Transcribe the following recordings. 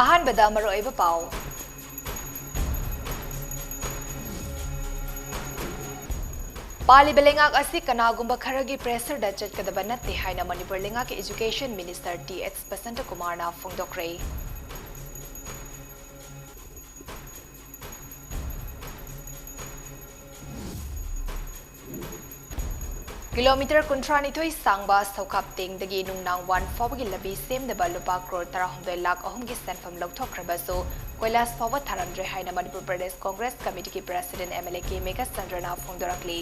ꯑꯍꯥꯟꯕꯗ ꯃꯔꯨꯑꯣꯏꯕ ꯄꯥꯎ ꯄꯥꯂꯤꯕ ꯂꯩꯉꯥꯛ ꯑꯁꯤ ꯀꯅꯥꯒꯨꯝꯕ ꯈꯔꯒꯤ ꯄ꯭ꯔꯦꯁꯔꯗ ꯆꯠꯀꯗꯕ ꯅꯠꯇꯦ ꯍꯥꯏꯅ ꯃꯅꯤꯄꯨꯔ ꯂꯩꯉꯥꯛꯀꯤ ꯏꯖꯨꯀꯦꯁꯟ ꯃꯤꯅꯤꯁꯇꯔ ꯇꯤ.ꯑꯩꯆ. ꯕꯁꯟꯇꯀꯨꯃꯥꯔꯅ ꯐꯣꯡꯗꯣꯛꯈ꯭ꯔꯦ꯫ ಕಿಲೋಮೀಟರ್ 32 ಸಾಂಗ್ಬಾ ಸೌಕಾಪ್ತೇಂಗದಗಿ ನುಂಗ್ನಾಂಗ್ 1 ಫಾವಗಿ ಲಬಿ ಸೆಮ್ನಬ ಲುಪಾ ಕ್ರೋರ್ 16 ಲಾಖ ಅಹುಂಗಿ ಸೆನ್ಫಮ್ ಲೌಥೋಕ್ರಬಸು ಕೊಯ್ಲಾಸ್ ಫಾವ ಥಾರಮ್ದ್ರೆ ಹೈನ ಮಣಿಪುರ ಪ್ರದೇಶ್ ಕಾಂಗ್ರೆಸ್ ಕಮಿಟಿಗೆ ಪ್ರೆಸಿಡೆಂಟ್ ಎಂ.ಎಲ್.ಎ. ಕೆ ಮೇಘಾ ಚಂದ್ರನ ಫೋಂದೋರಕ್ಲಿ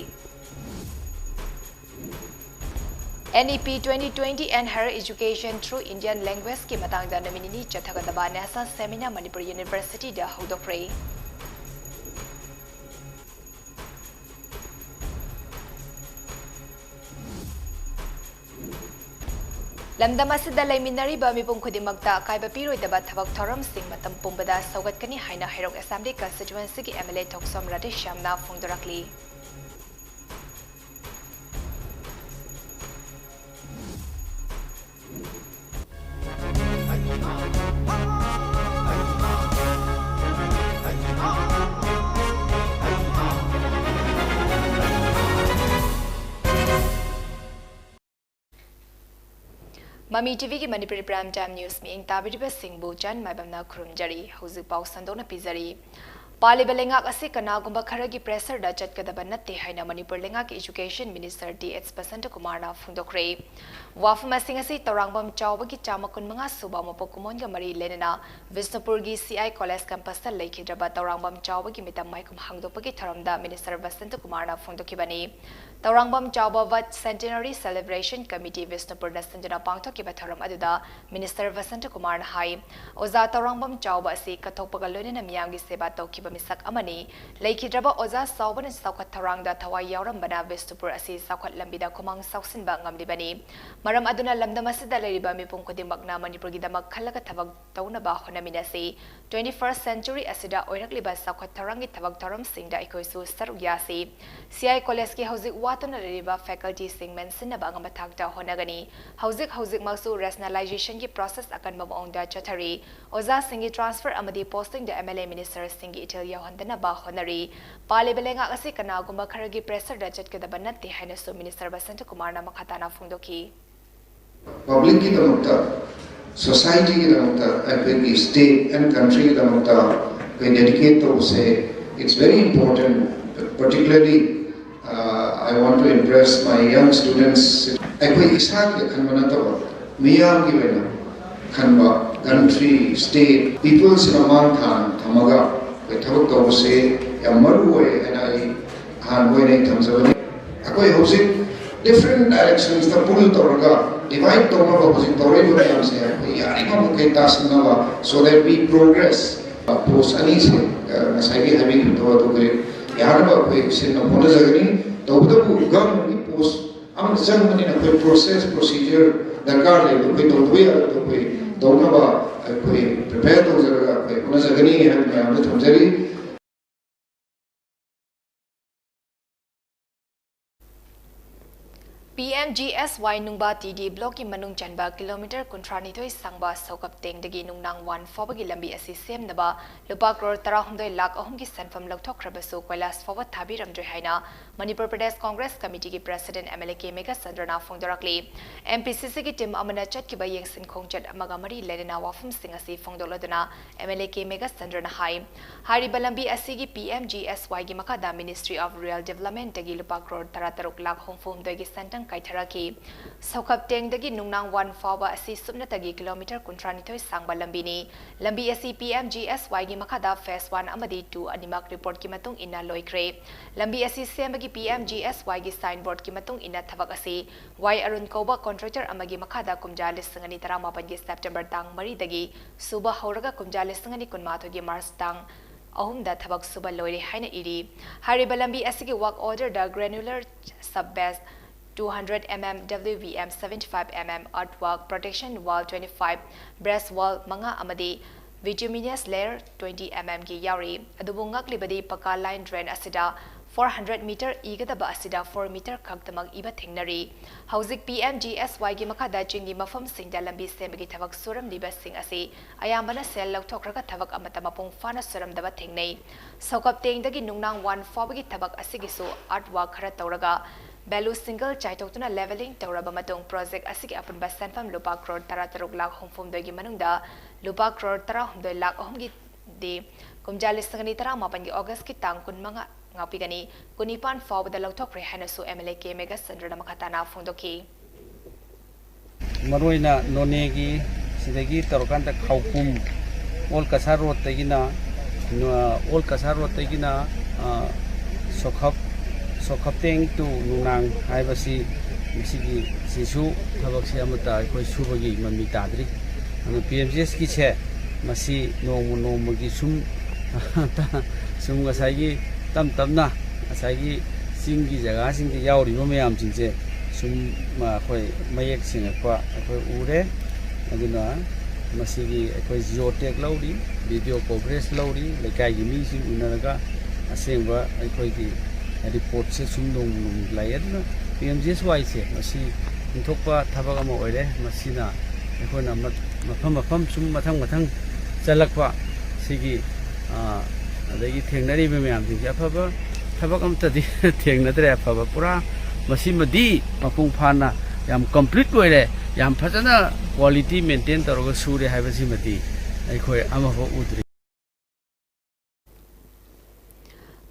NEP 2020 and Higher Education through Indian Language ki matangda nominee chathagadaba NASA seminar Manipur University da hodokre lamdam asida laiminariba mipum khudimagta akaiba piroidaba thabak thoramsing matam pumbada saugatkani haina Hairok Assembly constituency ki MLA Thoksom Radesh Shamna phongdorakli MAMI TV की Manipuri Prime Time News में इंग ताबिरिबा सिंगबु चन माइबमना खुरुमजरी हौजिक पाउ संदोना पिजरी पालिबा लेंगाक असे कनागुंबा खरगी प्रेसर दा चटकदबा नत्ते हाइना मणिपुर लेंगाक एजुकेशन मिनिस्टर टी.एच. बसंतकुमारना फुंदोक्रे वाफम असिंग असि तौरांगबम चावबगी चामकुन मंगा सुबा मपोकुमोनगा मरी लेनना विष्णुपुरगी सीआई कॉलेज कैंपस ता लेखिद्रबा तौरांगबम चावबगी मितम माइकुम हांगदोपगी थरमदा मिनिस्टर बसंतकुमारना फुंदोकिबनी तौरांगबम चावबा वत सेंटेनरी सेलिब्रेशन कमिटी विष्णुपुर संजना पांगथोकिबा थरम अदुदा मिनिस्टर बसंतकुमारना हाई ओजा तौरांगबम चावबा असि कथोपगा लोइनना मियामगी सेवा तौकिबा मिसक अमनी लेखिद्रबा ओजा सावबन साउखत थौरांगदा थवाई यावरमबना विष्णुपुर असि साउखत लंबिदा खुमांग साउसिनबा ngamlibani maram aduna lamdam asida leriba mipum khudimagna manipurgi damak khalaga thabak taunaba honaminasi 21st century asida oirakliba saukhat tharangi thabak thoram singda ikoisu sarugyasi CI college ki hauzik watuna leriba faculty sing mensinaba ngamathakta honagani hauzik masu rationalization ki process akan mabongda chathari oza singi transfer amadi posting the MLA minister singi itil yahandana ba honari palibelenga asi kana gumba kharagi pressure da chatkada banatti haina so minister Bashantkumar na makhatana phungdoki public की दमकता society की दमकता अपने state and country की दमकता कोई dedicate तो उसे it's very important particularly I want to impress my young students कोई Isaac के खनबना तो मियाम की बेना खनबा country state people से नमान थमगा कोई थबक तो उसे या मरु है ना ये हान वो नहीं थमसबने कोई होसे different directions the pull torga divide torga opposite torga you say yaari ko ke task na so that we progress post ani se nasai bi having to ke yaar ba koi sin na bona jagani to bu gam ni post am jang mani na koi process procedure darkar le koi to ya to koi to na ba koi prepare to jaga koi bona jagani hai main am thamjari PMGSY Nungba TD block ki manung chanba kilometer kuntrani thoi sangba saukap tengdagi nungnang 1 fawagi lambi asi semnaba lupa crore 16 lakh ahum ki sanfam lokthokrabasu koilas forward thabiramdre haina Manipur Pradesh Congress Committee ki President MLA K Mega Sandrana phongdorakli MPCC ki team amana chat ki bayeng sin khongchat amaga mari lenena wafum sing asi phongdoladuna MLA K Mega Sandrana hai hari balambi asi ki PMGSY gi makada Ministry of Rural Development tagi lupa crore 13 lakh homfum dagi santang kaitharaki saukap tengdagi nungnang 1 fawa asi subnatagi kilometer kuntrani thoi sangba lambi asi PMGSY gi makada phase 1 amadi 2 animak report ki matung ina loikre lambi asi semagi PMGSY gi signboard ki matung ina thabak asi Y Arun Koba contractor amagi makada kumja lisangani 18 gi September tang 3 dagi suba hauraga kumja lisangani kunmatho gi March tang ahumda thabak suba loire haina iri hariba lambi asi gi work order da granular sub base 200 mm WVM 75 mm earthwork protection wall 25 breast wall manga amadi bituminous layer 20 mm ki yauri adubu ngaklibadi paka line drain asida 400 meter igadaba asida 4 meter khaktamag iba thengnari hauzik PMGSY gi makada chingi mafam singda lambi semgi thabak suram liba sing asi ayambana sel lauthokraga thabak amata mapung fana suram daba thengnai sokap tengdagi nungnang 1 fobagi thabak asigisu artwork khara tawraga Belu single chaitokuna leveling tawraba matung project asigi apunba sanfam lupa crore tara taruk lakh homfum dogi manungda lupa crore tara homdoi lakh ohmgi de kumjalis ngani tara mapan gi August ki tang kun manga ngapigani kunipan fawda lauthokre hanasu MLA ke mega sandra makatana phongdoki maroina nonegi sidagi tarokanta khawpum ol kasar road tagina ol kasar road tagina sokhapteng tu nunang haibasi misigi sisu thabakse amata koi subagi mami tadri anu PMGS ki che masi nomu sum ngasai tamna ngasai singgi jaga singgi yauri no mayam singse sum ma khoi mayek sing akwa khoi ure aduna masigi khoi geotech lauri video progress lauri lekai gi mi sing unaraga asengba khoi gi report se sum dong lai aduna PMGS wai se masi inthokpa thabak ama oire masina khoi na mafam sum mathang chalakwa sigi adagi thengnari be mayam sing afaba thabak amtadi thengnadre afaba pura masimadi mapung phana yam complete oire yam phajana quality maintain toroga sure haibasimadi aikhoi amaho udri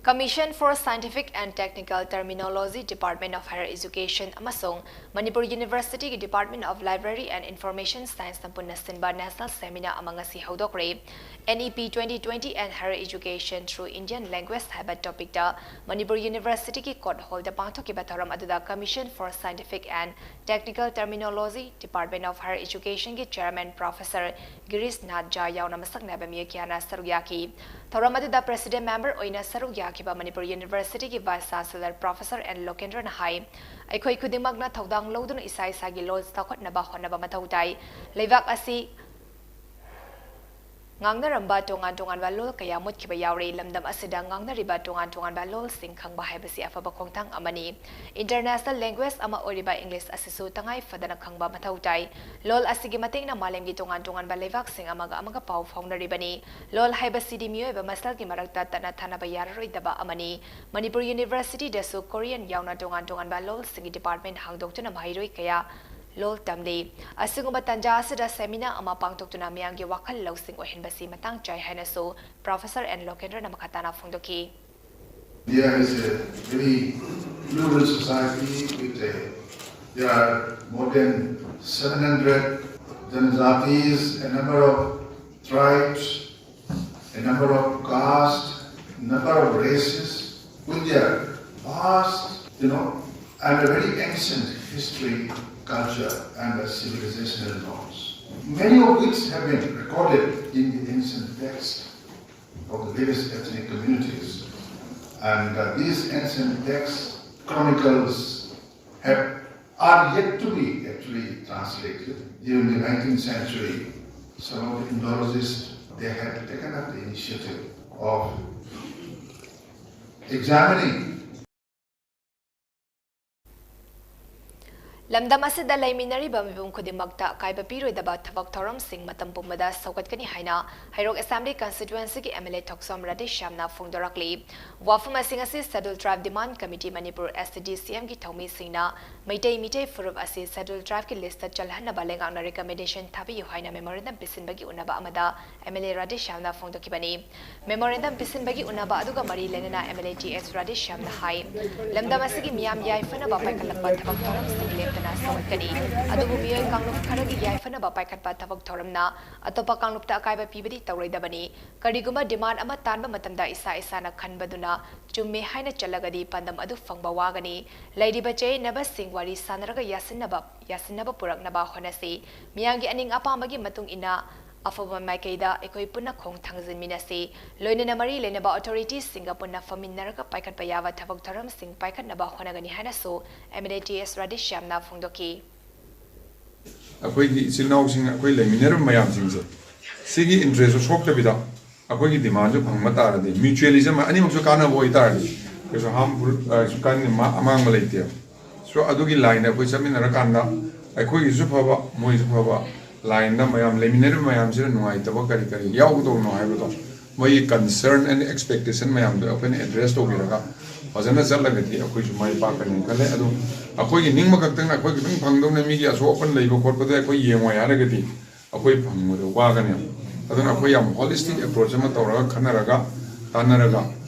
Commission for Scientific and Technical Terminology Department of Higher Education amasong Manipuri University ki Department of Library and Information Science nampuna sinba National Seminar amangasi haudokre NEP 2020 and Higher Education through Indian Language haba topic da Manipuri University ki court hall da pangthoki batharam aduda Commission for Scientific and Technical Terminology Department of Higher Education ki Chairman Professor Girish Nath yauna masakna ba miyakiana sarugyaki thoram aduda President Member oina sarugya Kiba Manipur University ki Vice Chancellor Professor N. Lokendra Nahai Aikoi Kudimagna Thaudang Lodun Isai Sagi Lodge Takot Naba Honaba Matautai Levak Asi Ngangna Ramba Tongan Balol Kaya Mut Kiba Yauri Lamdam Asida Ngangna Riba Tongan Balol Sing Kang Bahibasi Afaba Kongtang Amani International Language Ama Oriba English Asisu Tangai Fadana Kangba Matautai Lol Asigi Mating na Malemgi Tongan Balevak Sing Amaga Pau Fauna Ribani Lol Haibasi Dimio Eba Masal ki Marakta Tana Tana Bayaroi Daba Amani Manipur University Desu Korean Yauna Tongan Balol Singi Department Hang Doctor Mahiroi Kaya Lol Tamdi Asunguma Tanja Asida Seminar Ama Pangtokuna Miyangi Wakal Lausing Ohinbasi Matang Chai Hanasu Professor N. Lokendra Namakatana Phongdoki India is a very plural society there are more than 700 Janazatis, a number of tribes, a number of castes, a number of races with their vast, and a very ancient history, culture and civilizational norms. Many of which have been recorded in the ancient texts of the various ethnic communities. And these ancient texts, chronicles, are yet to be actually translated. During the 19th century, some of the Indologists, they had taken up the initiative of examining Lamdam asida laiminari ba mibum khudimagta kaiba piroidaba thabak thoram sing matam pumbada saukatkani haina Hairok Assembly constituency ki MLA Thoksom Radesh Shamna phongdorakli wafum asing asi Scheduled Tribe Demand Committee Manipur SDCM ki thomi singna mitei furup asi Scheduled Tribe ki list chalhanna balenga na recommendation thabi yu haina memorandum pisinbagi unaba amada MLA Radesh Shamna phongdokibani memorandum pisinbagi unaba aduga mari lenena MLA TS Radesh Shamna hai lamdam asigi miyam yaifana ba paikalakpa thabak thoram sing Sawakani, Adubu Mio Kanglup Karagi Yaifana Bapaikat Patavok Toramna, Atopa Kanglupta Kaiba Pibidi Tauridabani, Kariguma demand Amatamba Matanda Isana Kanbaduna, Jume Haina Chalagadi Pandam Adu Fangbawagani, Lady Bache never sing Wari Sanaraga Yasinaba Purak Naba Honasi, Miyangi Aning Apamagi Matung Ina. Afaba Maikaida, Ekoipuna Kong Tangzin Minasi, Loina Mari Lenaba authorities, Singapore Nafamin Naraka Paikat Payava Tavok Taram Sing Paikat Naba Honagani Hanaso, MNATS Radish Shamna Phongdoki. Akwai Silnau Sing, Akwai Leminer Mayam Singh. Sigi interest of Shok Tabida, Akwai demand of Pangmatari, mutualism, animals of Kana Voitardi, ꯀꯩꯁꯨ harmful ꯀꯥꯟ ꯑꯃꯥꯡꯕ ꯂꯩꯇꯦꯕ so ꯑꯗꯨꯒꯤ ꯂꯥꯏꯟꯗ ꯑꯩꯈꯣꯏ ꯆꯠꯃꯤꯟꯅꯔꯀꯥꯟꯗ ꯑꯩꯈꯣꯏꯒꯤꯁꯨ ꯐꯕ ꯃꯣꯏꯁꯨ ꯐꯕ ꯂꯥꯏꯟꯗ ꯃꯌꯥꯝ ꯂꯩꯃꯤꯟꯅꯔꯤꯕ ꯃꯌꯥꯝꯁꯤꯅ ꯅꯨꯡꯉꯥꯏꯇꯕ ꯀꯔꯤ ꯀꯔꯤ ꯌꯥꯎꯒꯗꯧꯅꯣ ꯍꯥꯏꯕꯗꯣ ꯃꯣꯏꯒꯤ ꯀꯟꯁꯔꯟ ꯑꯦꯟ ꯑꯦꯛꯁꯄꯦꯛꯇꯦꯁꯟ ꯃꯌꯥꯝꯗꯣ ꯑꯩꯈꯣꯏꯅ ꯑꯦꯗ꯭ꯔꯦꯁ ꯇꯧꯕꯤꯔꯒ ꯐꯖꯅ ꯆꯠꯂꯒꯗꯤ ꯑꯩꯈꯣꯏꯁꯨ ꯃꯥꯏ ꯄꯥꯛꯀꯅꯤ ꯈꯜꯂꯦ ꯑꯗꯨ ꯑꯩꯈꯣꯏꯒꯤ ꯅꯤꯡꯕ ꯈꯛꯇꯪꯅ ꯑꯩꯈꯣꯏ ꯈꯤꯇꯪ ꯐꯪꯗꯧꯅ ꯃꯤꯒꯤ ꯑꯁꯣꯛ ꯑꯄꯟ ꯂꯩꯕ ꯈꯣꯠꯄꯗ ꯑꯩꯈꯣꯏ ꯌꯦꯡꯉꯣꯏ ꯍꯥꯏꯔꯒꯗꯤ ꯑꯩꯈꯣꯏ ꯐꯪꯕꯗ ꯋꯥꯒꯅꯦꯕ ꯑꯗꯨꯅ ꯑꯩꯈꯣꯏ ꯌꯥꯝ ꯍꯣꯂꯤꯁꯇꯤꯛ ꯑꯦꯄ꯭ꯔꯣꯆ ꯑꯃ ꯇꯧꯔꯒ ꯈꯟꯅꯔꯒ ꯇꯥꯟꯅꯔꯒ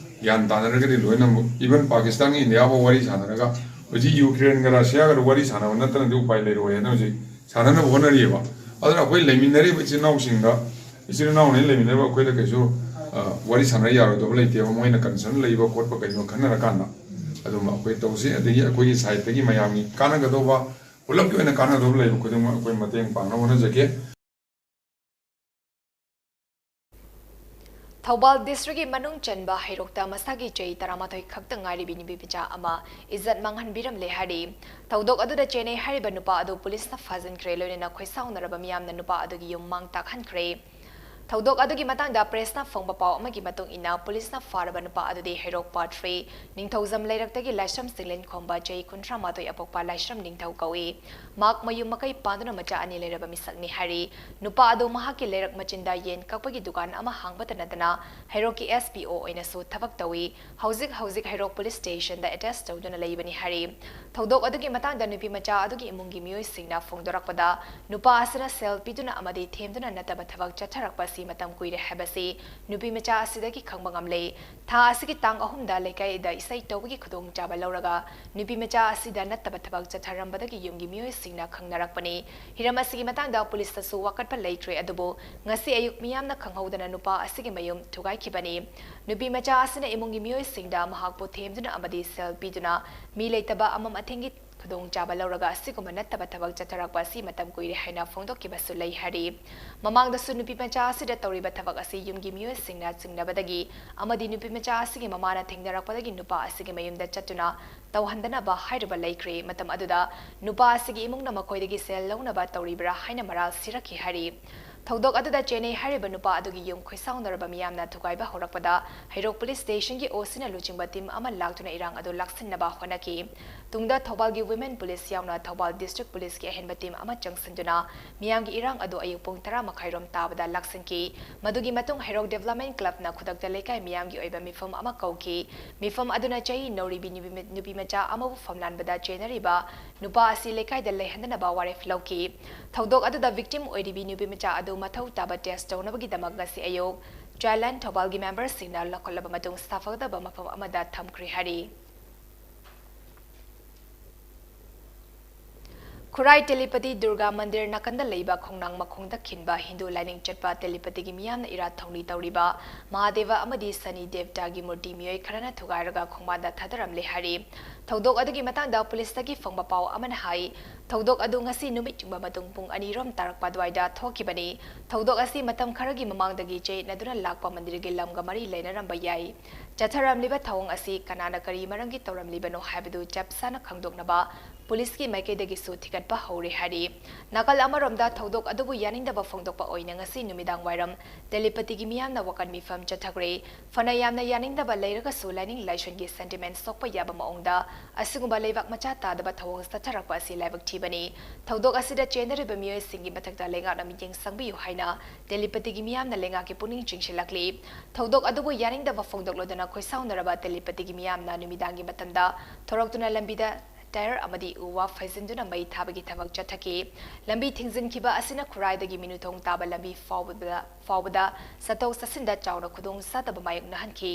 ꯒ꯭ꯌꯥꯟ ꯇꯥꯟꯅꯔꯒꯗꯤ ꯂꯣꯏꯅꯃꯛ ꯏꯚꯟ ꯄꯥꯀꯤꯁꯇꯥꯟꯒꯤ ꯏꯟꯗꯤꯌꯥꯐꯥꯎ ꯋꯥꯔꯤ ꯁꯥꯟꯅꯔꯒ ꯍꯧꯖꯤꯛ ꯌꯨꯀ꯭ꯔꯦꯟꯒ ꯔꯁꯤꯌꯥꯒ ꯋꯥꯔꯤ ꯁꯥꯟꯅꯕ ꯅꯠꯇꯅꯗꯤ ꯎꯄꯥꯏ ꯂꯩꯔꯣꯏꯅ ꯍꯧꯖꯤꯛ ꯁꯥꯟꯅꯅꯕ ꯍꯣꯠꯅꯔꯤꯑꯕ ꯑꯗꯨꯅ ꯑꯩꯈꯣꯏ ꯂꯩꯃꯤꯟꯅꯔꯤꯕ ꯏꯆꯤꯜ ꯏꯅꯥꯎꯁꯤꯡꯗ ꯏꯆꯤꯜ ꯏꯅꯥꯎꯅ ꯂꯩꯃꯤꯟꯅꯔꯤꯕ ꯑꯩꯈꯣꯏꯗ ꯀꯩꯁꯨ ꯋꯥꯔꯤ ꯁꯥꯟꯅ ꯌꯥꯔꯣꯏꯗꯕ ꯂꯩꯇꯦꯕ ꯃꯣꯏꯅ ꯀꯟꯁꯔꯟ ꯂꯩꯕ ꯈꯣꯠꯄ ꯀꯩꯅꯣ ꯈꯟꯅꯔꯀꯥꯟꯗ ꯑꯗꯨꯝ ꯑꯩꯈꯣꯏ ꯇꯧꯁꯤ ꯑꯗꯒꯤ ꯑꯩꯈꯣꯏꯒꯤ ꯁꯥꯏꯠꯇꯒꯤ ꯃꯌꯥꯝꯒꯤ ꯀꯥꯟꯅꯒꯗꯧꯕ ꯄꯨꯂꯞꯀꯤ ꯑꯣꯏꯅ ꯀꯥꯟꯅꯒꯗꯧꯕ ꯂꯩꯕ ꯈꯨꯗꯤꯡꯃꯛ ꯑꯩꯈꯣꯏ ꯃꯇꯦꯡ ꯄꯥꯡꯅꯕ ꯍꯣꯠꯅꯖꯒꯦ ꯊꯧꯕꯥꯜ ꯗꯤꯁꯇ꯭ꯔꯤꯛꯀꯤ ꯃꯅꯨꯡ ꯆꯟꯕ ꯍꯩꯔꯣꯛꯇ ꯃꯁꯥꯒꯤ ꯆꯍꯤ 13 ꯈꯛꯇ ꯉꯥꯏꯔꯤꯕꯤ ꯅꯨꯄꯤꯃꯆꯥ ꯑꯃ ꯏꯖꯠ ꯃꯥꯡꯍꯟꯕꯤꯔꯝꯂꯦ ꯍꯥꯏꯔꯤ ꯊꯧꯗꯣꯛ ꯑꯗꯨꯗ ꯆꯦꯟꯅꯩ ꯍꯥꯏꯔꯤꯕ ꯅꯨꯄꯥ ꯑꯗꯨ ꯄꯨꯂꯤꯁꯅ ꯐꯥꯖꯤꯟꯈ꯭ꯔꯦ ꯂꯣꯏꯅꯅ ꯈꯣꯏꯁꯥꯎꯅꯔꯕ ꯃꯤꯌꯥꯝꯅ ꯅꯨꯄꯥ ꯑꯗꯨꯒꯤ ꯌꯨꯝ ꯃꯥꯡ ꯇꯥꯛꯍꯟꯈ꯭ꯔꯦ ꯊꯧꯗꯣꯛ ꯑꯗꯨꯒꯤ ꯃꯇꯥꯡꯗ ꯄ꯭ꯔꯦꯁꯅ ꯐꯪꯕ ꯄꯥꯎ ꯑꯃꯒꯤ ꯃꯇꯨꯡ ꯏꯟꯅ ꯄꯨꯂꯤꯁꯅ ꯐꯥꯔꯕ ꯅꯨꯄꯥ ꯑꯗꯨꯗꯤ ꯍꯩꯔꯣꯛ ꯄꯥꯔꯠ 3 ꯅꯤꯡꯊꯧꯖꯝ ꯂꯩꯔꯛꯇꯒꯤ ꯂꯥꯏꯁ꯭ꯔꯝ ꯁꯤꯡꯂꯦꯟ ꯈꯣꯝꯕ ꯆꯍꯤ 38 ꯑꯄꯣꯛꯄ ꯂꯥꯏꯁ꯭ꯔꯝ ꯅꯤꯡꯊꯧ ꯀꯧꯏ ꯃꯍꯥꯛ ꯃꯌꯨꯝ ꯃꯀꯩ ꯄꯥꯟꯗꯨꯅ ꯃꯆꯥ 2 ꯂꯩꯔꯕ ꯃꯤꯁꯛꯅꯤ ꯍꯥꯏꯔꯤ ꯅꯨꯄꯥ ꯑꯗꯨ ꯃꯍꯥꯛꯀꯤ ꯂꯩꯔꯛ ꯃꯆꯤꯟꯗ ꯌꯦꯟ ꯀꯛꯄꯒꯤ ꯗꯨꯀꯥꯟ ꯑꯃ ꯍꯥꯡꯕꯇ ꯅꯠꯇꯅ ꯍꯩꯔꯣꯛꯀꯤ SPO ꯑꯣꯏꯅꯁꯨ ꯊꯕꯛ ꯇꯧꯏ ꯍꯧꯖꯤꯛ ꯍꯩꯔꯣꯛ ꯄꯨꯂꯤꯁ ꯁ꯭ꯇꯦꯁꯟꯗ ꯑꯦꯇꯦꯆ ꯇꯧꯗꯨꯅ ꯂꯩꯕꯅꯤ ꯍꯥꯏꯔꯤ ꯊꯧꯗꯣꯛ ꯑꯗꯨꯒꯤ ꯃꯇꯥꯡꯗ ꯅꯨꯄꯤ ꯃꯆꯥ ꯑꯗꯨꯒꯤ ꯏꯃꯨꯡꯒꯤ ꯃꯤꯑꯣꯏꯁꯤꯡꯅ ꯐꯣꯡꯗꯣꯔꯛꯄꯗ ꯅꯨꯄꯥ ꯑꯁꯤꯅ ꯁꯦꯜ ꯄꯤꯗꯨꯅ ꯑꯃꯗꯤ ꯊꯦꯝꯗꯨꯅ ꯅꯠꯇꯕ ꯊꯕꯛ ꯆꯠꯊꯔꯛꯄ ꯑꯁꯤ ꯃꯇꯝ ꯀꯨꯏꯔꯦ ꯍꯥꯏꯕꯁꯤ ꯅꯨꯄꯤ ꯃꯆꯥ ꯑꯁꯤꯗꯒꯤ ꯈꯪꯕ ꯉꯝꯂꯦ ꯊꯥ ꯑꯁꯤꯒꯤ ꯇꯥꯡ 3ꯗ ꯂꯩꯀꯥꯏꯗ ꯏꯁꯩ ꯇꯧꯕꯒꯤ ꯈꯨꯗꯣꯡꯆꯥꯕ ꯂꯧꯔꯒ ꯅꯨꯄꯤ ꯃꯆꯥ ꯑꯁꯤꯗ ꯅꯠꯇꯕ ꯊꯕꯛ ꯆꯠꯊꯔꯝꯕꯗꯒꯤ ꯌꯨꯝꯒꯤ ꯃꯤꯑꯣꯏꯁꯤꯡꯅ ꯈꯪꯅꯔꯛꯄꯅꯤ ꯍꯤꯔꯝ ꯑꯁꯤꯒꯤ ꯃꯇꯥꯡꯗ ꯄꯨꯂꯤꯁꯇꯁꯨ ꯋꯥꯀꯠꯄ ꯂꯩꯈ꯭ꯔꯦ ꯑꯗꯨꯕꯨ ꯉꯁꯤ ꯑꯌꯨꯛ ꯃꯤꯌꯥꯝꯅ ꯈꯪꯍꯧꯗꯅ ꯅꯨꯄꯥ ꯑꯁꯤꯒꯤ ꯃꯌꯨꯝ ꯊꯨꯒꯥꯏꯈꯤꯕꯅꯤ ꯅꯨꯄꯤ ꯃꯆꯥ ꯑꯁꯤꯅ ꯏꯃꯨꯡꯒꯤ ꯃꯤꯑꯣꯏꯁꯤꯡꯗ ꯃꯍꯥꯛꯄꯨ ꯊꯦꯝꯗꯨꯅ ꯑꯃꯗꯤ ꯁꯦꯜ ꯄꯤꯗꯨꯅ ꯃꯤ ꯂꯩꯇꯕ ꯑꯃꯝ ꯑꯊꯦꯡꯒꯤ ꯈꯨꯗꯣꯡꯆꯥꯕ ꯂꯧꯔꯒ ꯑꯁꯤꯒꯨꯝꯕ ꯅꯠꯇꯕ ꯊꯕꯛ ꯆꯠꯊꯔꯛꯄ ꯑꯁꯤ ꯃꯇꯝ ꯀꯨꯏꯔꯦ ꯍꯥꯏꯅ ꯐꯣꯡꯗꯣꯛꯈꯤꯕꯁꯨ ꯂꯩ ꯍꯥꯏꯔꯤ ꯃꯃꯥꯡꯗꯁꯨ ꯅꯨꯄꯤ ꯃꯆꯥ ꯑꯁꯤꯗ ꯇꯧꯔꯤꯕ ꯊꯕꯛ ꯑꯁꯤ ꯌꯨꯝꯒꯤ ꯃꯤꯑꯣꯏꯁꯤꯡꯅ ꯆꯤꯡꯅꯕꯗꯒꯤ ꯑꯃꯗꯤ ꯅꯨꯄꯤ ꯃꯆꯥ ꯑꯁꯤꯒꯤ ꯃꯃꯥꯅ ꯊꯦꯡꯅꯔꯛꯄꯗꯒꯤ ꯅꯨꯄꯥ ꯑꯁꯤꯒꯤ ꯃꯌꯨꯝꯗ ꯆꯠꯇꯨꯅ ꯇꯧꯍꯟꯗꯅꯕ ꯍꯥꯏꯔꯨꯕ ꯂꯩꯈ꯭ꯔꯦ ꯃꯇꯝ ꯑꯗꯨꯗ ꯅꯨꯄꯥ ꯑꯁꯤꯒꯤ ꯏꯃꯨꯡꯅ ꯃꯈꯣꯏꯗꯒꯤ ꯁꯦꯜ ꯂꯧꯅꯕ ꯇꯧꯔꯤꯕ꯭ꯔꯥ ꯍꯥꯏꯅ ꯃꯔꯥꯜ ꯁꯤꯔꯛꯈꯤ ꯍꯥꯏꯔꯤ ꯊꯧꯗꯣꯛ ꯑꯗꯨꯗ ꯆꯦꯟꯅꯩ ꯍꯥꯏꯔꯤꯕ ꯅꯨꯄꯥ ꯑꯗꯨꯒꯤ ꯌꯨꯝ ꯈꯣꯏꯁꯥꯎꯅꯔꯕ ꯃꯤꯌꯥꯝꯅ ꯊꯨꯒꯥꯏꯕ ꯍꯧꯔꯛꯄꯗ ꯍꯩꯔꯣꯛ ꯄꯨꯂꯤꯁ ꯁ꯭ꯇꯦꯁꯟꯒꯤ OCꯅ ꯂꯨꯆꯤꯡꯕ ꯇꯤꯝ ꯑꯃ ꯂꯥꯛꯇꯨꯅ ꯏꯔꯥꯡ ꯑꯗꯨ ꯂꯥꯛꯁꯤꯟꯅꯕ ꯍꯣꯠꯅꯈꯤ ꯇꯨꯡꯗ ꯊꯧꯕꯥꯜꯒꯤ ꯋꯤꯃꯦꯟ ꯄꯨꯂꯤꯁ ꯌꯥꯎꯅ ꯊꯧꯕꯥꯜ ꯗꯤꯁꯇ꯭ꯔꯤꯛ ꯄꯨꯂꯤꯁꯀꯤ ꯑꯍꯦꯟꯕ ꯇꯤꯝ ꯑꯃ ꯆꯪꯁꯤꯟꯗꯨꯅ ꯃꯤꯌꯥꯝꯒꯤ ꯏꯔꯥꯡ ꯑꯗꯨ ꯑꯌꯨꯛ ꯄꯨꯡ 10:30 ꯇꯥꯕꯗ ꯂꯥꯛꯁꯤꯟꯈꯤ ꯃꯗꯨꯒꯤ ꯃꯇꯨꯡ ꯍꯩꯔꯣꯛ ꯗꯦꯕꯂꯞꯃꯦꯟ ꯀ꯭ꯂꯕꯅ ꯈꯨꯗꯛꯇ ꯂꯩꯀꯥꯏ ꯃꯤꯌꯥꯝꯒꯤ ꯑꯣꯏꯕ ꯃꯤꯐꯝ ꯑꯃ ꯀꯧꯈꯤ ꯃꯤꯐꯝ ꯑꯗꯨꯅ ꯆꯍꯤ ꯅꯧꯔꯤꯕꯤ ꯅꯨꯄꯤ ꯃꯆꯥ ꯑꯃꯕꯨ ꯐꯝꯂꯥꯟꯕꯗ ꯆꯦꯟꯅꯔꯤꯕ ꯅꯨꯄꯥ ꯑꯁꯤ ꯂꯩꯀꯥꯏꯗ ꯂꯩꯍꯟꯗꯅꯕ ꯋꯥꯔꯦꯞ ꯂꯧꯈꯤ ꯊꯧꯗꯣꯛ ꯑꯗꯨꯗ ꯚꯤꯛꯇꯤꯝ ꯑꯣꯏꯔꯤꯕꯤ ꯅꯨꯄꯤ ꯃꯆꯥ ꯑꯗꯨ ꯃꯊꯧ ꯇꯥꯕ ꯇꯦꯁ ꯇꯧꯅꯕꯒꯤꯗꯃꯛ ꯉꯁꯤ ꯑꯌꯨꯛ ꯆꯥꯏꯜꯂꯥꯏꯟ ꯊꯧꯕꯥꯜꯒꯤ ꯃꯦꯝꯕꯔꯁꯤꯡꯅ ꯂꯧꯈꯠꯂꯕ ꯃꯇꯨꯡ ꯁꯥꯐꯒꯗꯕ ꯃꯐꯝ ꯑꯃꯗ ꯊꯝꯈ꯭ꯔꯦ ꯍꯥꯏꯔꯤ ꯈꯨꯔꯥꯏ ꯇꯦꯂꯤꯄꯇꯤ ꯗꯨꯔꯒꯥ ꯃꯟꯗꯤꯔ ꯅꯥꯀꯟꯗ ꯂꯩꯕ ꯈꯣꯡꯅꯥꯡ ꯃꯈꯣꯡꯗ ꯈꯤꯟꯕ ꯍꯤꯟꯗꯨ ꯂꯥꯏꯅꯤꯡ ꯆꯠꯄ ꯇꯦꯂꯤꯄꯇꯤꯒꯤ ꯃꯤꯌꯥꯝꯅ ꯏꯔꯥꯠ ꯊꯧꯅꯤ ꯇꯧꯔꯤꯕ ꯃꯍꯥꯗꯦꯕ ꯑꯃꯗꯤ ꯁꯅꯤ ꯗꯦꯕꯇꯥꯒꯤ ꯃꯨꯔꯇꯤ ꯃꯤꯑꯣꯏ ꯈꯔꯅ ꯊꯨꯒꯥꯏꯔꯒ ꯈꯣꯡꯕꯥꯟꯗ ꯊꯥꯗꯔꯝꯂꯦ ꯍꯥꯏꯔꯤ ꯊꯧꯗꯣꯛ ꯑꯗꯨꯒꯤ ꯃꯇꯥꯡꯗ ꯄꯨꯂꯤꯁꯇꯒꯤ ꯐꯪꯕ ꯄꯥꯎ ꯑꯃꯅ ꯍꯥꯏ ꯊꯧꯗꯣꯛ ꯑꯗꯨ ꯉꯁꯤ ꯅꯨꯃꯤꯠ ꯆꯨꯡꯕ ꯃꯇꯨꯡ ꯄꯨꯡ 2 ꯇꯥꯔꯛꯄ ꯑꯗꯨꯋꯥꯏꯗ ꯊꯣꯛꯈꯤꯕꯅꯤ ꯊꯧꯗꯣꯛ ꯑꯁꯤ ꯃꯇꯝ ꯈꯔꯒꯤ ꯃꯃꯥꯡꯗꯒꯤ ꯆꯌꯦꯠꯅꯗꯨꯅ ꯂꯥꯛꯄ ꯃꯟꯗꯤꯔꯒꯤ ꯂꯝꯒ ꯃꯔꯤ ꯂꯩꯅꯔꯝꯕ ꯌꯥꯏ ꯆꯠꯊꯔꯝꯂꯤꯕ ꯊꯧꯑꯣꯡ ꯑꯁꯤ ꯀꯅꯥꯅ ꯀꯔꯤ ꯃꯔꯝꯒꯤ ꯇꯧꯔꯝꯂꯤꯕꯅꯣ ꯍꯥꯏꯕꯗꯨ ꯆꯞ ꯆꯥꯅ ꯈꯪꯗꯣꯛꯅꯕ ꯄꯨꯂꯤꯁꯀꯤ ꯃꯥꯏꯀꯩꯗꯒꯤꯁꯨ ꯊꯤꯒꯠꯄ ꯍꯧꯔꯦ ꯍꯥꯏꯔꯤ ꯅꯥꯀꯜ ꯑꯃꯔꯣꯝꯗ ꯊꯧꯗꯣꯛ ꯑꯗꯨꯕꯨ ꯌꯥꯅꯤꯡꯗꯕ ꯐꯣꯡꯗꯣꯛꯄ ꯑꯣꯏꯅ ꯉꯁꯤ ꯅꯨꯃꯤꯗꯥꯡ ꯋꯥꯏꯔꯝ ꯇꯦꯂꯤꯄꯇꯤꯒꯤ ꯃꯤꯌꯥꯝꯅ ꯋꯥꯀꯠ ꯃꯤꯐꯝ ꯆꯠꯊꯈ꯭ꯔꯦ ꯐꯅ ꯌꯥꯝꯅ ꯌꯥꯅꯤꯡꯗꯕ ꯂꯩꯔꯒꯁꯨ ꯂꯥꯏꯅꯤꯡ ꯂꯥꯏꯁꯣꯟꯒꯤ ꯁꯦꯟꯇꯤꯃꯦꯟ ꯁꯣꯛꯄ ꯌꯥꯕ ꯃꯑꯣꯡꯗ ꯑꯁꯤꯒꯨꯝꯕ ꯂꯩꯕꯥꯛ ꯃꯆꯥ ꯇꯥꯗꯕ ꯊꯧꯑꯣꯡ ꯆꯠꯊꯔꯛꯄ ꯑꯁꯤ ꯂꯥꯏꯕꯛ ꯊꯤꯕꯅꯤ ꯊꯧꯗꯣꯛ ꯑꯁꯤꯗ ꯆꯦꯟꯅꯔꯤꯕ ꯃꯤꯑꯣꯏꯁꯤꯡꯒꯤ ꯃꯊꯛꯇ ꯂꯩꯉꯥꯛꯅ ꯃꯤꯠꯌꯦꯡ ꯆꯪꯕꯤꯌꯨ ꯍꯥꯏꯅ ꯇꯦꯂꯤꯄꯇꯤꯒꯤ ꯃꯤꯌꯥꯝꯅ ꯂꯩꯉꯥꯛꯀꯤ ꯄꯨꯛꯅꯤꯡ ꯆꯤꯡꯁꯤꯜꯂꯛꯂꯤ ꯊꯧꯗꯣꯛ ꯑꯗꯨꯕꯨ ꯌꯥꯅꯤꯡꯗꯕ ꯐꯣꯡꯗꯣꯛꯂꯗꯨꯅ ꯈꯣꯏꯁꯥꯎꯅꯔꯕ ꯇꯦꯂꯤꯄꯇꯤꯒꯤ ꯃꯤꯌꯥꯝꯅ ꯅꯨꯃꯤꯗꯥꯡꯒꯤ ꯃꯇꯝꯗ ꯊꯣꯔꯛꯇꯨꯅ ꯂꯝꯕꯤꯗ ꯇꯥꯌꯔ ꯑꯃꯗꯤ ꯎ ꯋꯥ ꯐꯩꯖꯤꯟꯗꯨꯅ ꯃꯩ ꯊꯥꯕꯒꯤ ꯊꯕꯛ ꯆꯠꯊꯈꯤ ꯂꯝꯕꯤ ꯊꯤꯡꯖꯤꯟꯈꯤꯕ ꯑꯁꯤꯅ ꯈꯨꯔꯥꯏꯗꯒꯤ ꯃꯤꯅꯨꯊꯣꯡ ꯇꯥꯕ ꯂꯝꯕꯤ ꯐꯥꯎꯕꯗ ꯆꯠꯊꯣꯛ ꯆꯠꯁꯤꯟꯗ ꯆꯥꯎꯅ ꯈꯨꯗꯣꯡ ꯆꯥꯗꯕ ꯃꯥꯌꯣꯛꯅꯍꯟꯈꯤ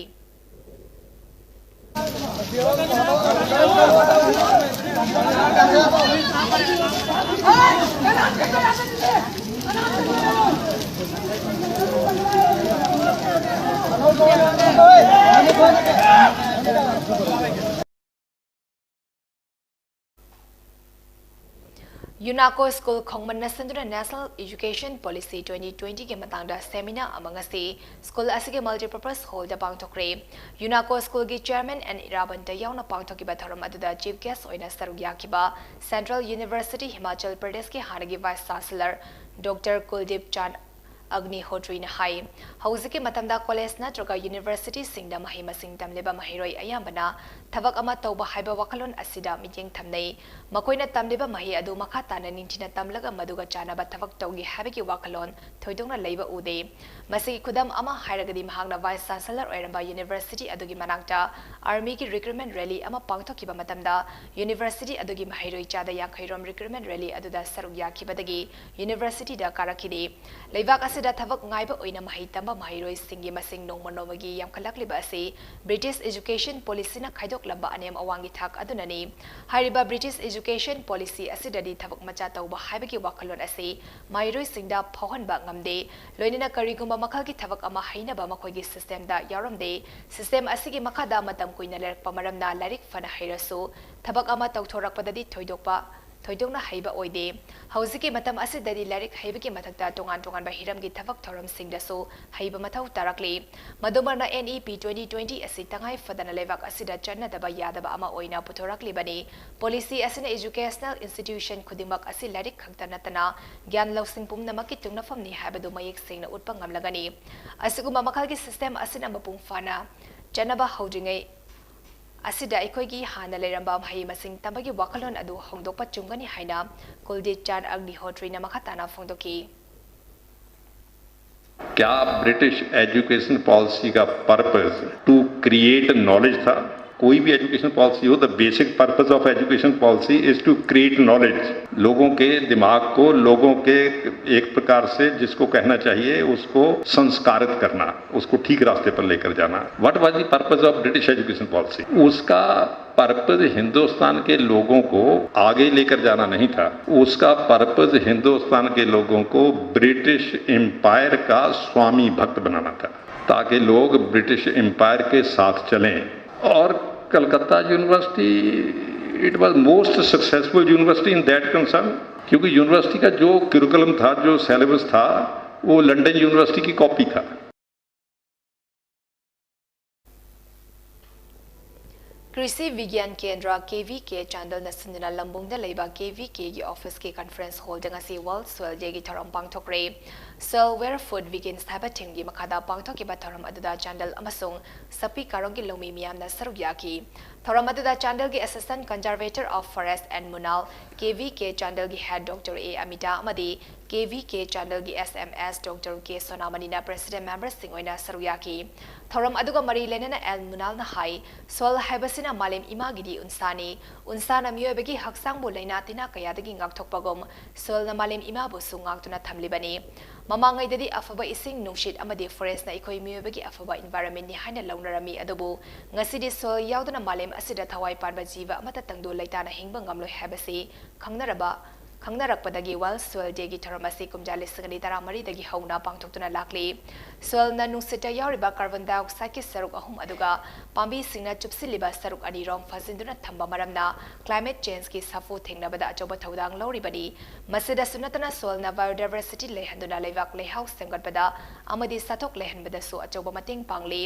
ꯌꯨꯅꯥꯀꯣ ꯁ꯭ꯀꯨꯜ ꯈꯣꯡꯃꯟ ꯅꯁꯟꯗꯨꯅ ꯅꯦꯁꯅꯦꯜ ꯏꯖꯨꯀꯦꯁꯟ ꯄꯣꯂꯤꯁꯤ 2020ꯒꯤ ꯃꯇꯥꯡꯗ ꯁꯦꯃꯤꯅꯥꯔ ꯑꯃ ꯉꯁꯤ ꯁ꯭ꯀꯨꯜ ꯑꯁꯤꯒꯤ ꯃꯜꯇꯤꯄꯔꯄꯁ ꯍꯣꯜꯗ ꯄꯥꯡꯊꯣꯛꯈ꯭ꯔꯦ ꯌꯨꯅꯥꯀꯣ ꯁ꯭ꯀꯨꯜꯒꯤ ꯆꯦꯌꯔꯃꯦꯟ ꯑꯦꯟ ꯏꯔꯥꯕꯟꯇ ꯌꯥꯎꯅ ꯄꯥꯡꯊꯣꯛꯈꯤꯕ ꯊꯧꯔꯝ ꯑꯗꯨꯗ ꯆꯤꯐ ꯒꯦꯁꯠ ꯑꯣꯏꯅ ꯁꯔꯨꯛ ꯌꯥꯈꯤꯕ ꯁꯦꯟꯇ꯭ꯔꯦꯜ ꯌꯨꯅꯤꯚꯔꯁꯤꯇꯤ ꯍꯤꯃꯥꯆꯜ ꯄ꯭ꯔꯗꯦꯁꯀꯤ ꯍꯥꯟꯅꯒꯤ ꯚꯥꯏꯁ ꯆꯥꯟꯁꯦꯂꯔ ꯗꯣꯛꯇꯔ ꯀꯨꯜꯗꯤꯞ ꯆꯥꯟ Agnihotrina Hai. Hauziki Matamda College Natroga University Singda Mahima Sing Tamleba Mahiroi Ayambana, Tavak Ama Toba Haiba Wakalon Asida Mijing Tamnei, Makoina Tamleba Mahi Adu Makata and Nintina Tamlaga Maduga Chana Batavak Togi Habiki Wakalon, Toidona Leba Ude. Masi Kudam Ama Hiragadi Mahagna Vice Chancellor Eramba University Adugi Manakta, Army ki Recruitment Rally Ama Pangtokiba Matamda, University Adugi Mahiroi Chada Yakairom Recruitment Rally Aduda Sarugya Kibadagi, University da Karakide, Levak Asida Tavak Ngaiba Oina Mahitamba Mahiroi Singi Masing no Monomagi Yamkalakliba Ase, British Education Policy na Kaidok Lamba Anem Awangi Tak Adunani, Hariba British Education Policy Asidadi Tavak Machata Uba Habiki Wakalon Ase, Mahiroi Singda Pohan Bangamde, Loinina Karigumba Makalki Tavak Ama Hainaba Makogi System da Yaramde, System Asigi Makada Matam Kuina Lerk Pamaramna Larik Fana Hiraso, Tabak Ama Tautorak Padadi Toidokpa, Toidona Haiba Oide, Hausiki Matam Asidadi Larik Habiki Matakta Tongan Tongan Bahiramgi Tavak Toram Singdaso, Haiba Matau Tarakli, Madomana NEP 2020 Asitangai Fadana Levak Asida Chana Daba Yadaba Ama Oina Putorakli Bani, Policy as an educational institution Kudimak Asilarik Kantanatana, Gyan Lausing Pum Namakituna from Ni Habadu Mayik Sing Utpangam Lagani, Asuguma Makalgi system Asinamapung Fana, Janaba Houdinga. Asida Ikogi Hana Leramba Hai Masing Tambagi Wakalon Adu Hongdokpa Chungani Haina, Kuldi Chan Agnihotrina Makatana Fondoki. क्या British education policy का purpose to create knowledge था? कोई भी education policy हो, the basic purpose of education policy is to create knowledge, लोगों के दिमाग को, लोगों के एक प्रकार से जिसको कहना चाहिए उसको संस्कारित करना, उसको ठीक रास्ते पर लेकर जाना। What was the purpose of British education policy? उसका पर्पस हिंदुस्तान के लोगों को आगे लेकर जाना नहीं था, उसका पर्पस हिंदुस्तान के लोगों को ब्रिटिश एम्पायर का स्वामी भक्त बनाना था, ताकि लोग ब्रिटिश एम्पायर के साथ चलें। और Calcutta university it was most successful university in that concern, क्योंकि यूनिवर्सिटी का जो करिकुलम था, जो सिलेबस था, वो लंदन यूनिवर्सिटी की कॉपी था। कृषि Vigyan Kendra KVK Chandal Nasinina Lambungda Leba KVK की ऑफिस के कॉन्फ्रेंस हॉल दंगसी वर्ल्ड सोइल डे की थरम पांगथोकरे सोइल वेयर फूड वीगेन्स हाइबा टीम की मखादा पांगथोकिबा थरम अदुदा चांडल अमसुंग सपी कारोंगी लोमी मियामना सरुक याकी थरम अदुदा चांडल की assistant conservator of forest and मुनाल KVK Chandal की हेड डॉक्टर A अमिता अमदी KVK Chandal की SMS डॉक्टर K सोनामनीना प्रेसिडेंट मेंबर सिंह ओइना सरुक याकी थरम अदुगा मरी लेनेना एल मुनाल ना हाई सोइल हाइबसिना मालेम इमागिदी उनसानी उनसाना मियोबगी हक्सांग बो लेना तिना कयादगी ngakthokpagom सोइल ना मालेम इमाबो सु ngakhtuna thamlibani mamangaidadi afaba ising nungshit amadi forest na ikoi miyobagi afaba environment ni haina launarami adubu ngasidi soil yauduna malem asida thawai parba jiva amata tangdo laitana hingba ngamloi habasi खंगनरकपदगी World Soil Day की थरमसी कुमजाले संगनी तरामरी दगी हौना पांगथोक्तुना लाकली soil ना नुसिटा यारिबा carbon dioxide की सरुक अहुम अदुगा पांबी सिंगना चुपसिलिबा सरुक अनी रोम फजिंदुना थंबा मरमना climate change की सफु थेंगनबदा अचौबा थौदांग लौरिबनी मसिदा सुनतना soil ना बायोडाइवर्सिटी लेहंदुना लेवाक लेहाउ सेमगतबदा अमदी साथोक लेहनबदसु अचौबा मतेंग पांगली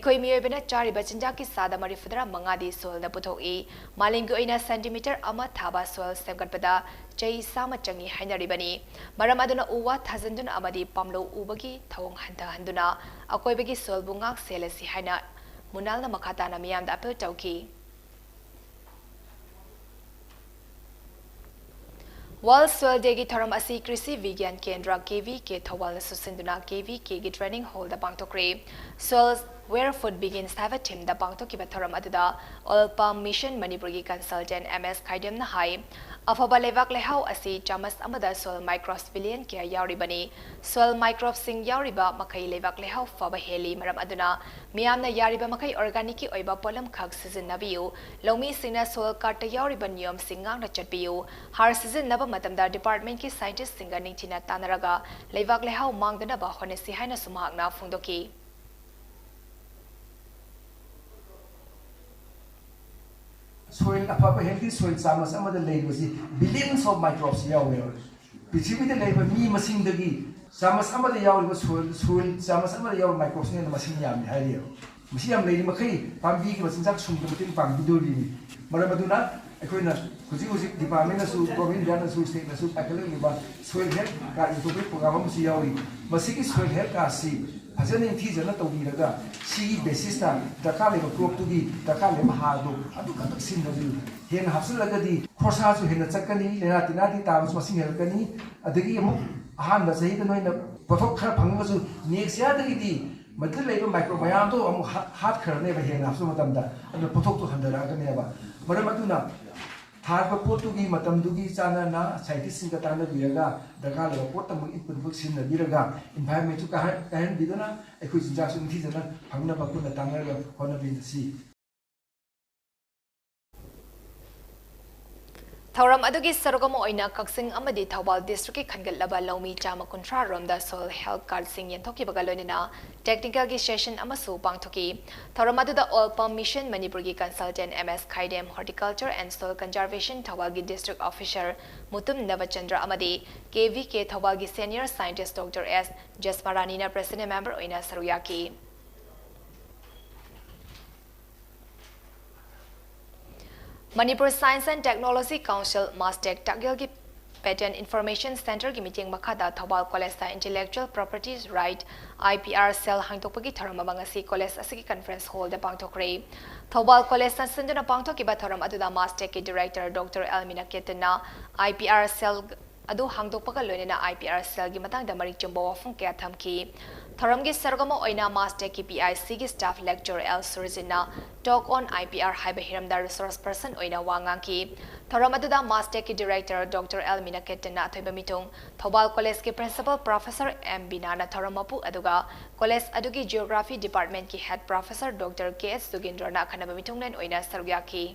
एखोई मियोबना चारिबा चिंजा की सादा मरिफुदरा मंगादी सोइल ना पुथोई मालिंग ओइना सेंटीमीटर अमा थाबा सोइल सेमगतबदा चई सामा चंगी हाइनरिबनी मरम अदुना उवा थाजंदुना अमदी पामलो उबगी थवंग हंदुना अकोइबगी सोइल बुंगाक सेलेसी हाइना मुनालना मखाताना मियामदा अपील तौकी वर्ल्ड सोइल डे की थरम असी कृषि विज्ञान केंद्र KVK थवाल सुसिंदुना KVK की ट्रेनिंग हॉल दा पांगथोक्रे सोइल where food begins have a team the pangtoki bathoram aduda oil palm mission Manipuri ki consultant MS Khaidem na hai afaba levak lehau asi chamas amada soil microbes billion kya yauri bani soil microbes sing yauri ba makai levak lehau faba heli maram aduna miyamna yari ba makai organic ki oiba polam khak season nabiu lomi singna soil cart yauri ba niyam singang na chatbiu har season naba matamda department ki scientist singa ningchina tanaraga levak lehau mangdana ba honesi haina sumagna phungdoki soil afaba healthy soil chamas amada leibasi billions of microbes yawe pichimi de leiba mi masing dagi chamas amada yawe soil chamas amada yawe microbes ne masing yam hairiyo mesti am lei makai pambi ki basinjak sum ki mutin pambi dori mara maduna akhoi na kuji department na su province na su state na su akale ni ba soil health ka into program am si yawi masi ki soil health ka si hajanin thi jana to bi daga si basis ta daka le crop tu gi daka le ha do adu ka tak sin du hen hapsul laga di khosa su hen chakani lena tinati ta su masing helkani adagi amu ahan da sahi da noina pathok khar phang su next year dagi di मतलब लेकिन microbiome तो हम हाथ करने में है ना आपसे मतलब दा अगर पोथोक तो हंडरा करने बा मरे मतुना थार पर पोतु की मतलब दुगी चाना ना साइंटिस्ट सिंह का ताना बिरगा दरकार ले पोत तम इनपुट बुक सिन बिरगा एनवायरनमेंट तो कहन बिदना एकुई जिंजासुन थी जना हमना बकुना तांगर होना बिसी थौरम अदुगी सरगम ओइना कक्सिंग अमदि थौबाल डिस्ट्रिक्ट की खनगलबा लौमी चामा कुंथ्रा रोमदा सोल हेल्थ कार्ड सिंग यंथोकी बगलोनिना टेक्निकल की सेशन अमसु पांगथोकी थौरम अदुदा ऑल पम मिशन मणिपुर की consultant M S Khaidem horticulture and soil conservation Thoubal की डिस्ट्रिक्ट ऑफिसर मुतुम नवचंद्र अमदि केवी के थौबाल की senior scientist doctor S Jasmarani ना प्रेसिडेंट मेंबर ओइना सरुयाकी Manipur Science and Technology Council Mastek Tagil ki Patent Information Center ki meeting makada Thobal College ta Intellectual Properties Right IPR Cell hangtokpagi tharam abangasi college asigi conference hall da pangthokre Thobal College ta sinduna pangthoki ba tharam aduda Mastek ki director Dr. Elmina Ketana IPR Cell adu hangtokpaga loinena IPR Cell gi matang da marik chumbo wafung kya thamki Tharamgi Sargama Oina Master KPIC ki staff lecturer L Surzina talk on IPR Haiba Hiramda resource person Oina Wanganki Tharamadada Master ki director Dr. L Minaketana Thoiba Mitung Thobal College ki principal professor M Binana Tharamapu Aduga College Adugi Geography Department ki head professor Dr. K.S. Sugindrana Khanaba Mitungnen Oina Sarugyaki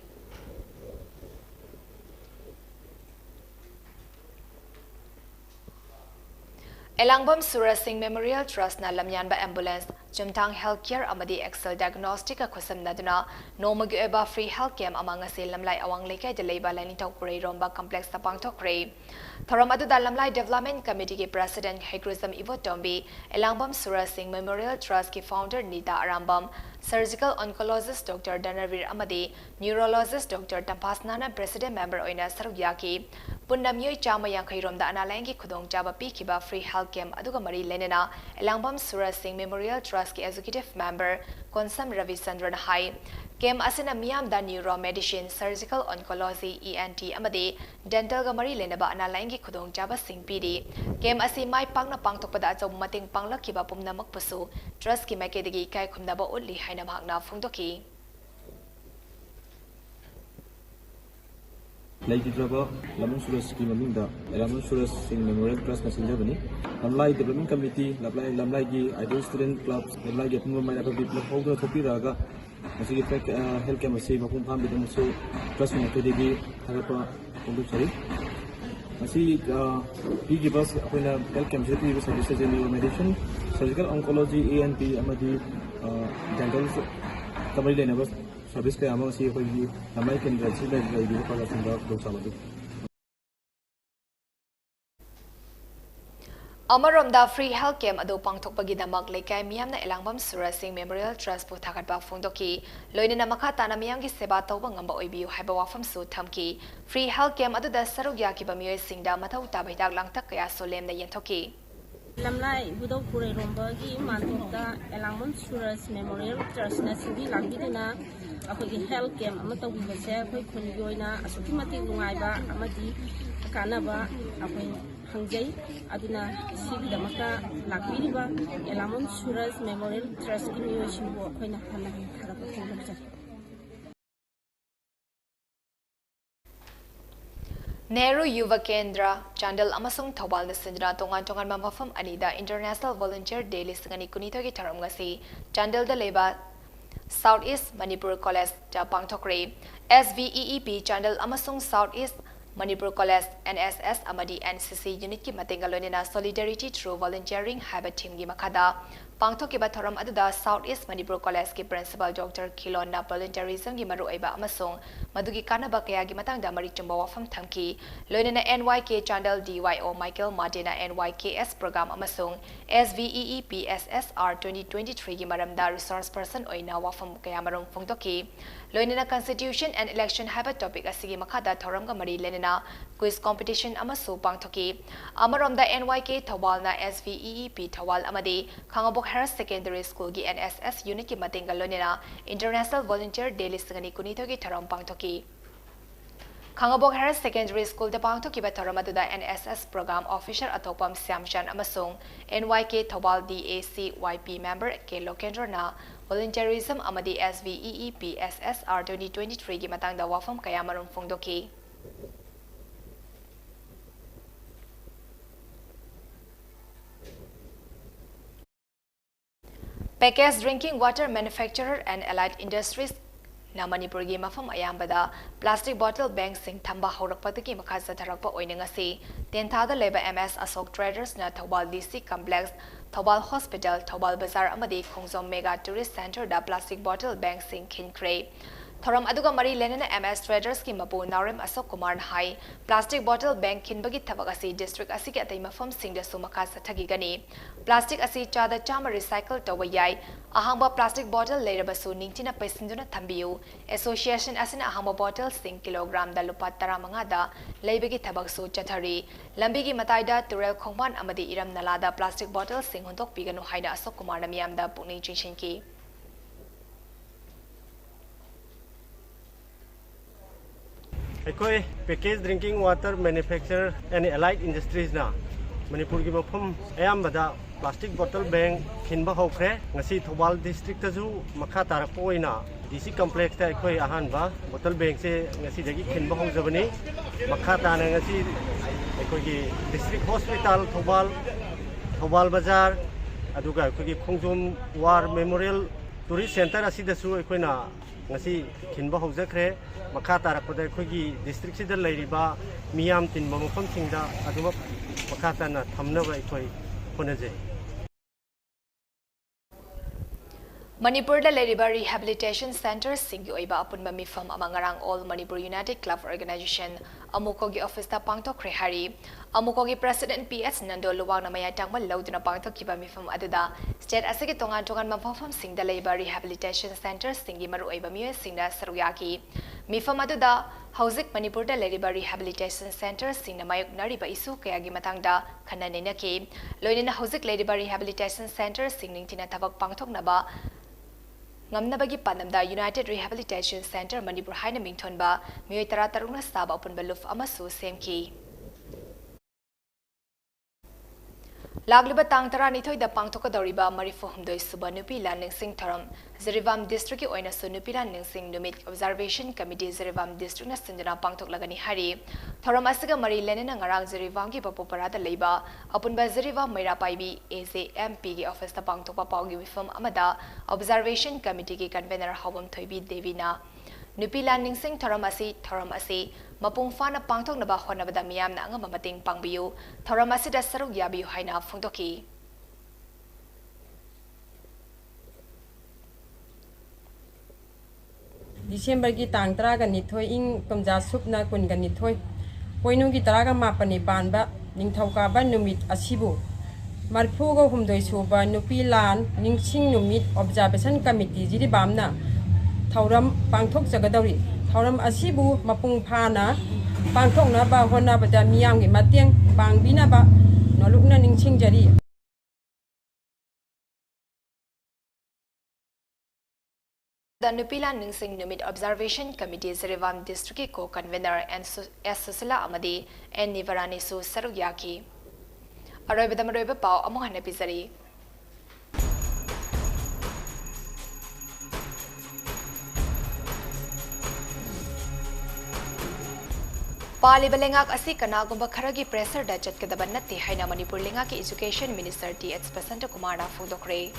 Elangbam Suraj Singh Memorial Trust na Lamyanba Ambulance Jumtang Healthcare amadi Excel Diagnostic a khusam naduna nomagi eba free healthcare amanga se lamlai awang lekai de leiba lani tokpuri romba complex ta pangthokre Thoramadu da lamlai development committee ki president Hegrisam Ivo Tombi Elangbam Suraj Singh Memorial Trust ki founder Nita Arambam surgical oncologist Dr. Danarvir amadi neurologist Dr. Tampasnana president member oina sarugyaki Punnamyoy chama yankai romda analangi khudong jaba pikiba free healthcare aduga mari lenena Elangbam Suraj Singh Memorial Trust ki executive member Konsam Ravi Sandran Hai Kem asina miyam da neuromedicine surgical oncology ENT amadi dental ga mari lenaba analangi khudong jaba sing pidi Kem asi mai pangna pangtokpada achaw mating panglakiba pumnamak pusu trust ki makedigi kai khumnaba ulli haina bhagna phungdoki Laikidraba Laman Suraj Scheme Aminda, Laman Suraj Singh Memorial Trust Messenger Bani, Lamlai Development Committee, Lamlai Gi Ideal Student Clubs, Lamlai Gi Puma Mai Nabi Club Holder Topi Raga, Masigi Fek Healthcare Masi Mapum Pam Bidam So Trust Messenger Harapa Pundu Sari. Masi he give us when a healthcare services services in neuromedicine, surgical oncology, ENT, Amadi, dental, Kamari Lenabas. Service ke among si hoyi namai ken rasi da di ko la sinda do samadu Amaramda free healthcare adu pangthokpagi damak lekai miyamna Elangbam Suraj Singh Memorial Trust pu thakatba phungdoki loinena makha tana miyamgi seba tawba ngamba oibiu haiba wafam su thamki free healthcare adu da sarugya ki bamiyoi singda mathau tabaidak langtak kaya solem na yenthoki Lamlai Budok Pure Rombagi Mantoda Elangbam Suraj Memorial Trust na sindi langbidina akogi health camp amata wibase akoi khunjoina asuki mati lungaiba amadi kanaba akoi hangjai aduna sigi damaka lakbiriba Elangbam Suraj Memorial Trust ki miyoshimbo akoina hana harapa khunjai Nehru Yuva Kendra, Chandal Amasung Thobal na Sindra Tongan Tongan Mamafam Anida International Volunteer Daily Sangani Kunito ki Taram ngasi Chandal da Leba Southeast Manipur College da Pangthokre SVEEP Chandal Amasung Southeast Manipur College NSS Amadi NCC Unit ki Matengalonina Solidarity Through Volunteering Haba Team gi Makada पांगथोकिबा थोरम अदुदा south east Manipur college की principal doctor खिलोना volunteerism की मरुइबा अमसोंग मदुगी कानबा कया की मतंगदा मरि चुंबा वाफम थमकी लोइनना NYK चैनल DYO माइकल मार्टिना NYKS प्रोग्राम अमसोंग SVEEPSSR 2023 की मरमदा रिसोर्स पर्सन ओइना वाफम कया मरुम फोंगदोकी लोइनना कॉन्स्टिट्यूशन एंड इलेक्शन हाइबा टॉपिक असिगी मखादा थोरमगा मरि लेनना क्विज कॉम्पिटिशन अमसो पांगथोकी अमरोमदा NYK थवालना SVEEP थवाल अमदी खांगबोक हायर सेकेंडरी स्कूल की NSS यूनिट की मतेंगा लोनेना इंटरनेशनल वॉलंटियर डे लिस्टगनी कुनीथो की थरम पांगथोकी खांगबोक हायर सेकेंडरी स्कूल द पांगथोकी थरम अदुदा NSS programme officer Athokpam Shyamchand अमसोंग NYK थवाल DAC YP मेंबर के लोकेंद्रना वॉलंटियरिज्म अमदी SVEEP SSR 2023 की मतंगदा वाफम कया मरुम फोंगदोकी Packaged drinking water manufacturer and allied industries na Manipur gi mafam ayambada plastic bottle bank sing thamba horakpataki makha satharakpa oinangasi tentha leba MS Asok Traders na Thobal DC complex Thobal Hospital Thobal Bazaar amadi Khongsom Mega Tourist Center da plastic bottle bank sing khinkre Thoram aduga mari lenena MS Traders ki mapu Narem Asok Kumar hai plastic bottle bank khinbagi thabak asi district asi ke atai mafam sing da sumaka sathagi gani plastic asi chada chama recycle tawa yai ahangba plastic bottle leirabasu ningtina paisinduna thambiu association asina ahangba bottle sing kilogram da lupa 15 da leibagi thabak su chathari lambi gi matai da turel khongman amadi iram nala da plastic bottle sing hontok piganu haina Asok Kumar namiyam da pukning chinchin ki Ekoi packaged drinking water manufacturer and allied industries na Manipur ki mafam ayambada plastic bottle bank khinba hokre ngasi Thobal district tazu makha tarak poina DC complex ta ekoi ahanba bottle bank se ngasi dagi khinba hojabani makha ta na ngasi ekoi ki district hospital Thobal Bazaar aduga ekoi ki Khongsom War Memorial Tourist Center asidasu ekoi na ngasi khinba hojakre makha tarakpada khoi district sida leiriba miyam tinba mafam singda aduma makha tana thamnaba khoi honaje Manipur da leriba rehabilitation center sing oiba apunba mifam amangarang All Manipur United Club Organization amuko gi office ta pangtok hari amuko gi president PS Nando Luwang namaya tangma lauduna pangtok kiba mifam aduda state asigi tongan mafam sing da leriba rehabilitation center singi maru oiba miyo singda saruyaki mifam aduda hauzik Manipur da leriba rehabilitation center sing na mayuk nariba isu kaya gi matangda khananena ki loinina hauzik leriba rehabilitation center sing ningtina thabak pangtok naba ngamnabagi panamda United Rehabilitation Center Manipur haina mingthonba mioi tara tarungna saba open baluf amasu semki Lagliba tang tara nithoi da pangthoka doriba marifo humdoi suba nupi la ningsing tharam Zerivam district ki oina su nupi la ningsing numit observation committee Zerivam district na sinjana pangthok lagani hari tharam asiga mari lenena ngarang Zerivam ki bapu parada leiba apunba Zerivam Maira Paibi AZMP ki office ta pangthokpa paugi wifam amada observation committee ki convener Hawam Thoibi Devina nupi la ningsing tharam asi mapung fana pangthok naba honabada miyam na angama mating pangbiu tharam asi da saruk yabiu haina phongdoki December ki tang tara ga nithoi ing kamja supna kun ga nithoi poinu ki tara ga mapani banba ningthauka ba numit asibu marphu ga humdoi suba nupi lan ningsing numit observation committee jiri bamna thauram pangthok jagadori thauram asibu mapung phana pangthok na ba hona ba da miyam gi mateng pangbina ba nolukna ningsing jari The Nupila Ningsing Numit Observation Committee Zerivam District Co-Convener and S. Susila Amadi and Nivarani Su Saruyaki. Aroibadamaroiba Pau Amohana Pizari. Paliba lengak asi kanagumba kharagi pressure da chatkadaba natte haina Manipur lengak ki Education Minister T.H. Basanta Kumar na Fudokre.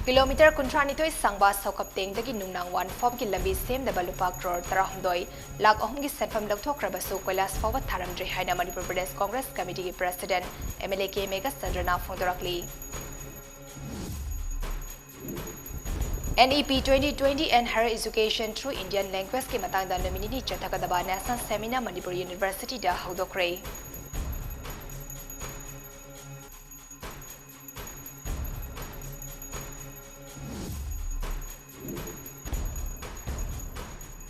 Kilometer Kuntranitoi Sangba Sokapteng Dagi Nunang One Form ki lambi sem da balupa crore tarahumdoi lak ahum ki setfam lakthokrabasu koilas forward tharamdri haina Manipur Pradesh Congress Committee ki President MLA K Mega Sandrana Fondorakli. NEP 2020 and Higher Education through Indian Language ke matangda nominee chathakadaba National Seminar Manipur University da haudokre.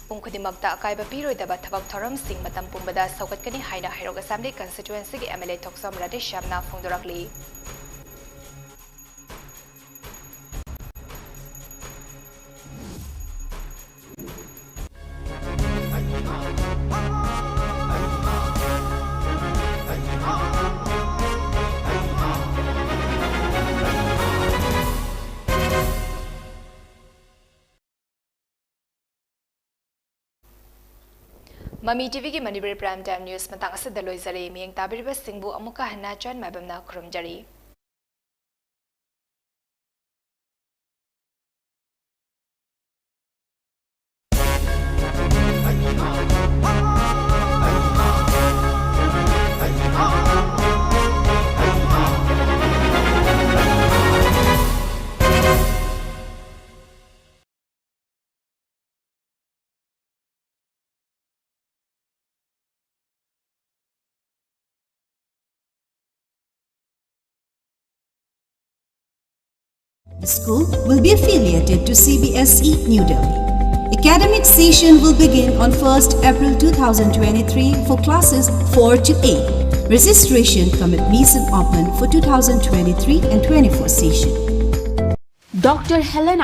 Pungkudimakta akaiba piroidaba thabak thoram sing matam pumbada saukatkani haina Hairog Assembly constituency ki MLA Thoksam Radesh Shamna Fondorakli. MAMI TV ki Manipuri Prime Time News matang asa daloi zari miyang tabiriba singbu amuka hana chan MAIBAM na khurumjari. The school will be affiliated to CBSE New Delhi. Academic session will begin on 1st April 2023 for classes 4 to 8. Registration come admission open for 2023 and 24 session. Dr. Helena